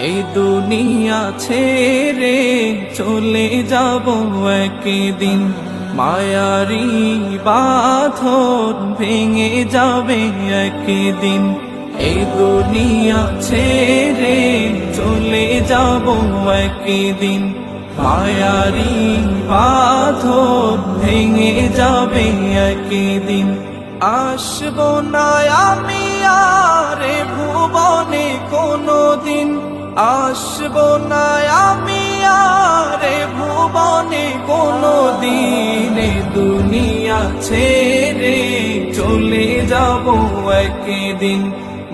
এই দুনিয়া ছেড়ে চলে যাব একদিন, মায়ারি বাঁধন ভেঙে যাবে একদিন। এই দুনিয়া ছেড়ে চলে যাব একদিন, মায়ারি বাঁধন ভেঙে যাবে একদিন। আসবো না আমি আর ভুবনে কোনদিন, আসবো না আমি আর ভুবনে কোনদিন। দুনিয়া ছেড়ে চলে যাব একদিন,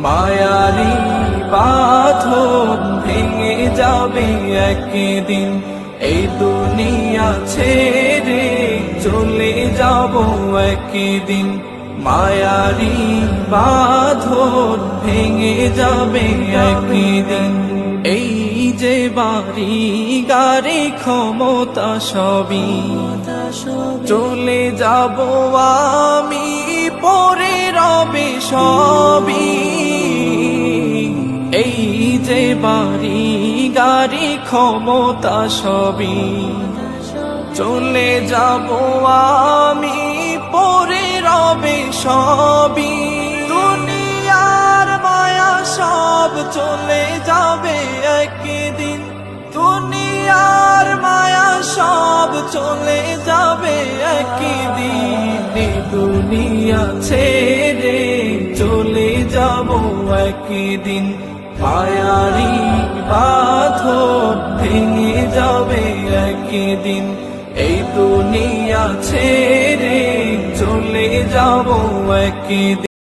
মায়ারি বাঁধন ভেঙে যাবে একদিন। এই দুনিয়া ছেড়ে চলে যাব একদিন, মায়ারি বাঁধন ভেঙে যাবে একদিন। এই যে বাড়ি গাড়ি ক্ষমতা সবই চলে যাব আমি, পরে রবে সবই। এই যে বাড়ি গাড়ি ক্ষমতা সবই চলে যাব আমি, পরে রবে সবই। দুনিয়ার মায়া সব চলে যাবে একদিন, দুনিয়ার মায়া সব চলে যাবে একদিন। দুনিয়া ছেড়ে চলে যাব একদিন, মায়ারি বাঁধন ভেঙে যাবে একদিন। এই দুনিয়া ছেড়ে চলে যাব একদিন।